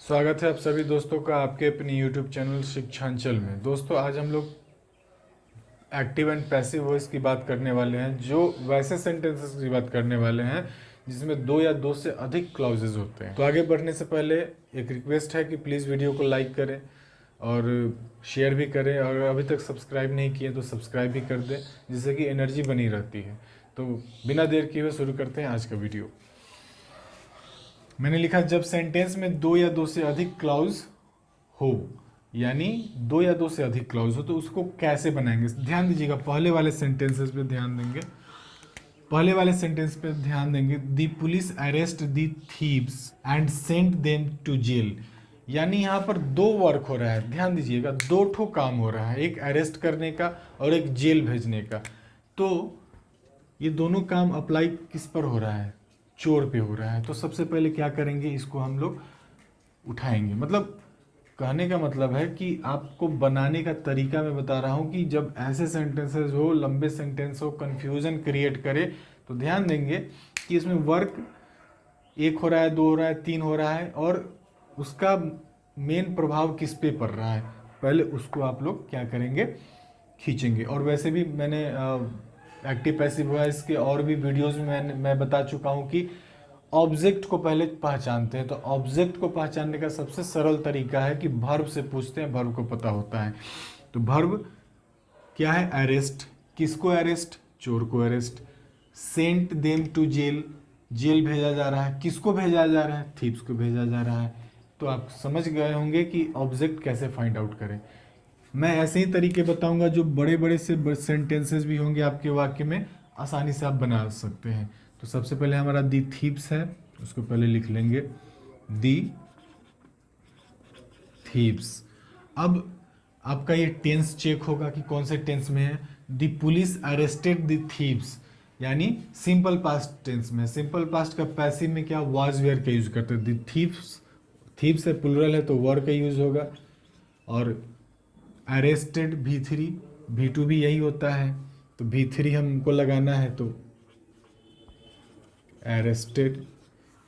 स्वागत है आप सभी दोस्तों का आपके अपने YouTube चैनल शिक्षांचल में। दोस्तों आज हम लोग एक्टिव एंड पैसिव वॉइस की बात करने वाले हैं, जो वैसे सेंटेंसेस की बात करने वाले हैं जिसमें दो या दो से अधिक क्लाउजेज होते हैं। तो आगे बढ़ने से पहले एक रिक्वेस्ट है कि प्लीज़ वीडियो को लाइक करें और शेयर भी करें, और अभी तक सब्सक्राइब नहीं किए तो सब्सक्राइब भी कर दें, जिससे कि एनर्जी बनी रहती है। तो बिना देर किए हुए शुरू करते हैं आज का वीडियो। मैंने लिखा जब सेंटेंस में दो या दो से अधिक क्लाउज हो, यानी दो या दो से अधिक क्लाउज हो, तो उसको कैसे बनाएंगे। ध्यान दीजिएगा, पहले वाले सेंटेंसेस पे ध्यान देंगे। पहले वाले सेंटेंस पे ध्यान देंगे, the police arrest the thieves and sent them to jail. यानी यहाँ पर दो वर्क हो रहा है। ध्यान दीजिएगा, दो ठो काम हो रहा है, एक अरेस्ट करने का और एक जेल भेजने का। तो ये दोनों काम अप्लाई किस पर हो रहा है? चोर पे हो रहा है। तो सबसे पहले क्या करेंगे, इसको हम लोग उठाएंगे। मतलब कहने का मतलब है कि आपको बनाने का तरीका मैं बता रहा हूँ कि जब ऐसे सेंटेंसेस हो, लंबे सेंटेंस हो, कंफ्यूजन क्रिएट करे, तो ध्यान देंगे कि इसमें वर्क एक हो रहा है, दो हो रहा है, तीन हो रहा है, और उसका मेन प्रभाव किस पे पड़ रहा है, पहले उसको आप लोग क्या करेंगे, खींचेंगे। और वैसे भी मैंने एक्टिव पैसिव वॉइस के और भी वीडियोस में मैं बता चुका हूँ कि ऑब्जेक्ट को पहले पहचानते हैं। तो ऑब्जेक्ट को पहचानने का सबसे सरल तरीका है कि वर्ब से पूछते हैं, वर्ब को पता होता है। तो वर्ब क्या है? अरेस्ट। किसको अरेस्ट? चोर को arrest. Sent them to jail, jail भेजा जा रहा है। किसको भेजा जा रहा है? थीव्स को भेजा जा रहा है। तो आप समझ गए होंगे कि ऑब्जेक्ट कैसे फाइंड आउट करें। मैं ऐसे ही तरीके बताऊंगा जो बड़े बड़े से सेंटेंसेस भी होंगे आपके वाक्य में, आसानी से आप बना सकते हैं। तो सबसे पहले हमारा दी थीव्स है, उसको पहले लिख लेंगे दी थीव्स। अब आपका ये टेंस चेक होगा कि कौन से टेंस में है। दी पुलिस अरेस्टेड दी थीव्स, यानी सिंपल पास्ट टेंस में। सिंपल पास्ट का पैसिव में क्या, वाज वेयर का यूज करते हैं। दी थीव्स, थीव्स है प्लुरल है तो वर का यूज होगा। और अरेस्टेड V3, V2 भी यही होता है, तो V3 हमको लगाना है, तो arrested.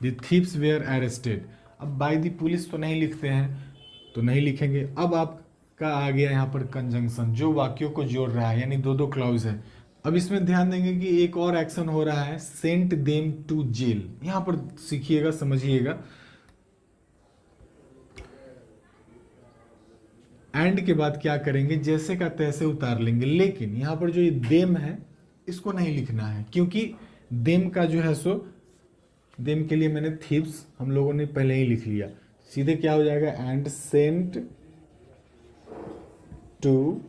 The thieves were arrested. अब बाय द पुलिस तो नहीं लिखते हैं, तो नहीं लिखेंगे। अब आपका आ गया यहाँ पर कंजंक्शन, जो वाक्यों को जोड़ रहा है, यानी दो दो क्लाउज है। अब इसमें ध्यान देंगे कि एक और एक्शन हो रहा है, सेंट देम टू जेल। यहाँ पर सीखिएगा, समझिएगा। एंड के बाद क्या करेंगे, जैसे का तैसे उतार लेंगे। लेकिन यहाँ पर जो ये देम है, इसको नहीं लिखना है, क्योंकि देम का जो है सो, देम के लिए मैंने थीव्स हम लोगों ने पहले ही लिख लिया। सीधे क्या हो जाएगा, एंड सेंट टू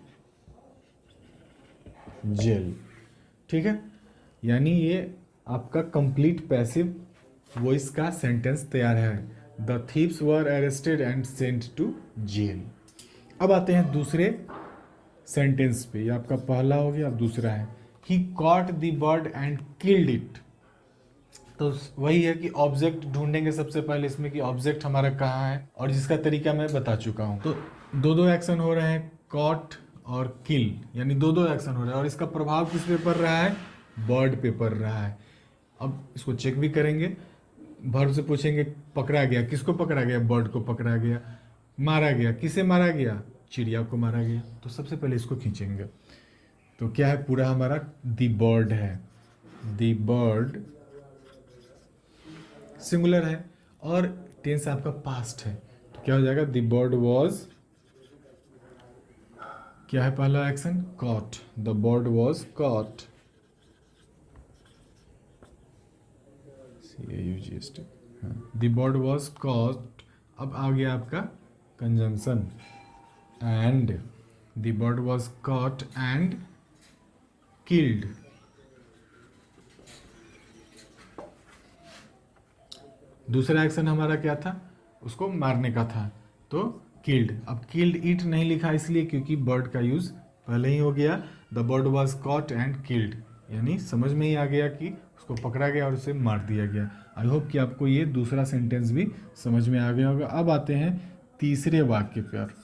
जेल। ठीक है, यानी ये आपका कंप्लीट पैसिव वॉइस का सेंटेंस तैयार है। The thieves were arrested and sent to jail. अब आते हैं दूसरे सेंटेंस पे। ये आपका पहला हो गया, अब दूसरा है, he caught the bird and killed it. तो वही है कि ऑब्जेक्ट ढूंढेंगे सबसे पहले इसमें कि ऑब्जेक्ट हमारा कहाँ है, और जिसका तरीका मैं बता चुका हूँ। तो दो दो एक्शन हो रहे हैं, कॉट और किल, यानी दो दो एक्शन हो रहे हैं, और इसका प्रभाव किस पे पड़ रहा है? बर्ड पे पड़ रहा है। अब इसको चेक भी करेंगे, वर्ब से पूछेंगे पकड़ा गया, किसको पकड़ा गया? बर्ड को पकड़ा गया। मारा गया, किसे मारा गया? चिड़िया को मारा गया। तो सबसे पहले इसको खींचेंगे, तो क्या है, पूरा हमारा दी बर्ड है। दी बर्ड सिंगुलर है और टेंस आपका पास्ट है, तो क्या हो जाएगा, दी बर्ड वॉज, क्या है पहला action, caught. The bird was caught, CAUGST। The bird was caught. अब आ गया आपका conjunction, and. The bird was caught and killed. दूसरा एक्शन हमारा क्या था, उसको मारने का था, तो किल्ड। अब किल्ड इट नहीं लिखा इसलिए क्योंकि बर्ड का यूज पहले ही हो गया। The bird was caught and killed, यानी समझ में ही आ गया कि उसको पकड़ा गया और उसे मार दिया गया। आई होप कि आपको ये दूसरा सेंटेंस भी समझ में आ गया होगा। अब आते हैं तीसरे वाक्य पर।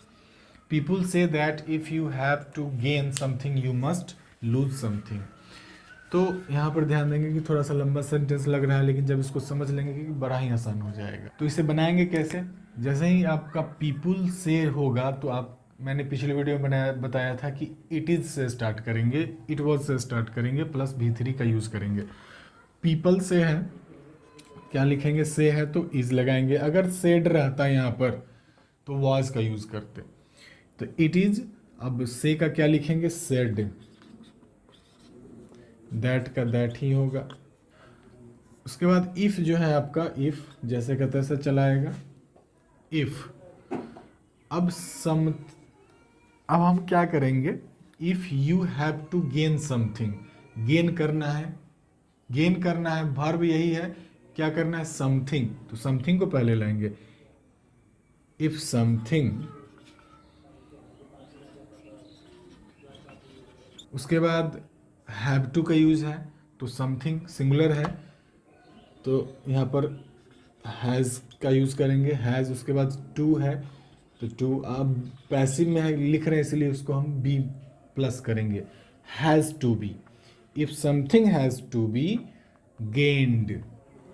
People say that if you have to gain something you must lose something. तो यहाँ पर ध्यान देंगे कि थोड़ा सा लंबा सेंटेंस लग रहा है, लेकिन जब इसको समझ लेंगे कि बड़ा ही आसान हो जाएगा। तो इसे बनाएंगे कैसे? जैसे ही आपका पीपुल से होगा तो आप, मैंने पिछले वीडियो में बताया था कि इट इज से स्टार्ट करेंगे, इट वॉज से स्टार्ट करेंगे, प्लस V3 का यूज करेंगे। पीपल से है, क्या लिखेंगे? से है तो इज लगाएंगे। अगर सेड रहता यहाँ पर तो वॉज का यूज करते। तो इट इज, अब से का क्या लिखेंगे? सेड। दैट का दैट ही होगा। उसके बाद इफ जो है आपका, इफ जैसे का तैसे चलाएगा। इफ, अब अब हम क्या करेंगे? If you have to gain something, gain करना है, गेन करना है, वर्ब यही है, क्या करना है? समथिंग। तो समथिंग को पहले लाएंगे। इफ समथिंग, उसके बाद हैव टू का यूज है, तो समथिंग सिंगुलर है तो यहाँ पर हैज़ का यूज करेंगे, हैज़। उसके बाद टू है तो टू, अब पैसिव में है लिख रहे हैं इसलिए उसको हम बी प्लस करेंगे, has to be. If something has to be gained,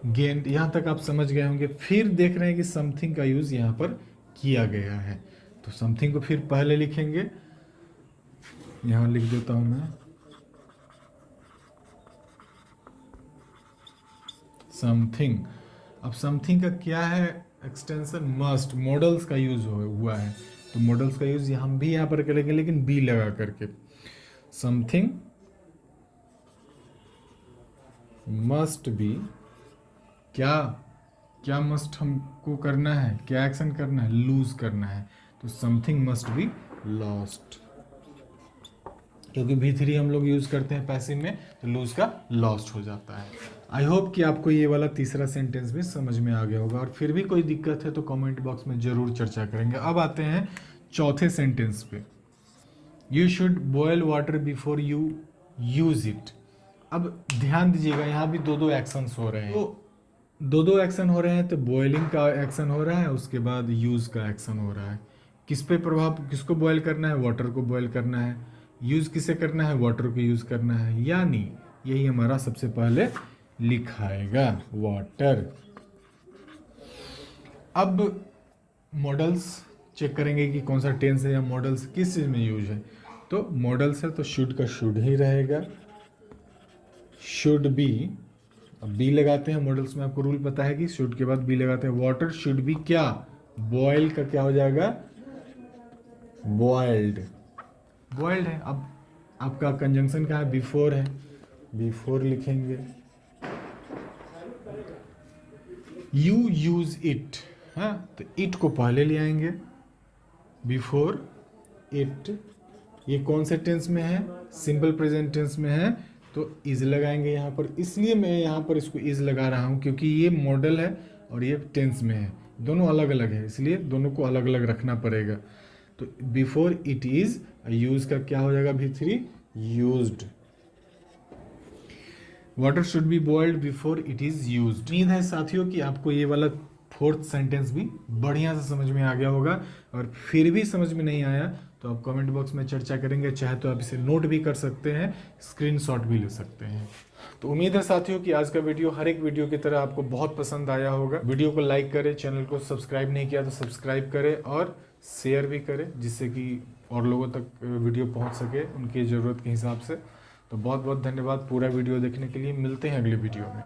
gained यहाँ तक आप समझ गए होंगे। फिर देख रहे हैं कि समथिंग का यूज यहाँ पर किया गया है, तो समथिंग को फिर पहले लिखेंगे, यहाँ लिख देता हूं मैं, समथिंग। अब समथिंग का क्या है एक्सटेंशन? मस्ट। मॉडल्स का यूज हुआ है तो मॉडल्स का यूज हम भी यहाँ पर करेंगे, लेकिन बी लगा करके। समथिंग मस्ट बी, क्या क्या मस्ट हमको करना है, क्या एक्शन करना है? लूज करना है, तो समथिंग मस्ट बी लॉस्ट। क्योंकि V3 हम लोग यूज करते हैं पैसिव में, तो लूज का लॉस्ट हो जाता है। आई होप कि आपको ये वाला तीसरा सेंटेंस भी समझ में आ गया होगा, और फिर भी कोई दिक्कत है तो कमेंट बॉक्स में जरूर चर्चा करेंगे। अब आते हैं चौथे सेंटेंस पे। You should boil water before you use it. अब ध्यान दीजिएगा, यहाँ भी दो दो एक्शंस हो रहे हैं, तो दो एक्शन हो रहे हैं। तो बॉयलिंग का एक्शन हो रहा है, उसके बाद यूज का एक्शन हो रहा है। किस पे प्रभाव, किसको बॉयल करना है? वाटर को बॉयल करना है। यूज किसे करना है? वाटर को यूज करना है, यानी यही हमारा सबसे पहले लिखाएगा, वाटर। अब मॉडल्स चेक करेंगे कि कौन सा टेंस है या मॉडल्स किस चीज में यूज है। तो मॉडल्स है तो शुड का शुड ही रहेगा, शुड बी। अब बी लगाते हैं, मॉडल्स में आपको रूल पता है कि शुड के बाद बी लगाते हैं। वाटर शुड बी क्या? बॉयल का क्या हो जाएगा? बॉइल्ड। बॉइल्ड है। अब आपका कंजंक्शन क्या है? बिफोर है, बिफोर लिखेंगे। यू यूज इट, हाँ, तो इट को पहले ले आएंगे, बिफोर इट। ये कौन से टेंस में है? सिंपल प्रेजेंट टेंस में है, तो इज लगाएंगे यहाँ पर। इसलिए मैं यहाँ पर इसको इज लगा रहा हूँ क्योंकि ये मॉडल है और ये टेंस में है, दोनों अलग अलग है, इसलिए दोनों को अलग अलग रखना पड़ेगा। तो बिफोर इट इज, यूज का क्या हो जाएगा? V3 used. Water should be boiled before it is used. उम्मीद है साथियों कि आपको ये वाला फोर्थ सेंटेंस भी बढ़िया से समझ में आ गया होगा, और फिर भी समझ में नहीं आया तो आप कमेंट बॉक्स में चर्चा करेंगे, चाहे तो आप इसे नोट भी कर सकते हैं, स्क्रीनशॉट भी ले सकते हैं। तो उम्मीद है साथियों कि आज का वीडियो हर एक वीडियो की तरह आपको बहुत पसंद आया होगा। वीडियो को लाइक करें, चैनल को सब्सक्राइब नहीं किया तो सब्सक्राइब करें और शेयर भी करें, जिससे कि और लोगों तक वीडियो पहुंच सके उनकी ज़रूरत के हिसाब से। तो बहुत बहुत धन्यवाद पूरा वीडियो देखने के लिए। मिलते हैं अगले वीडियो में।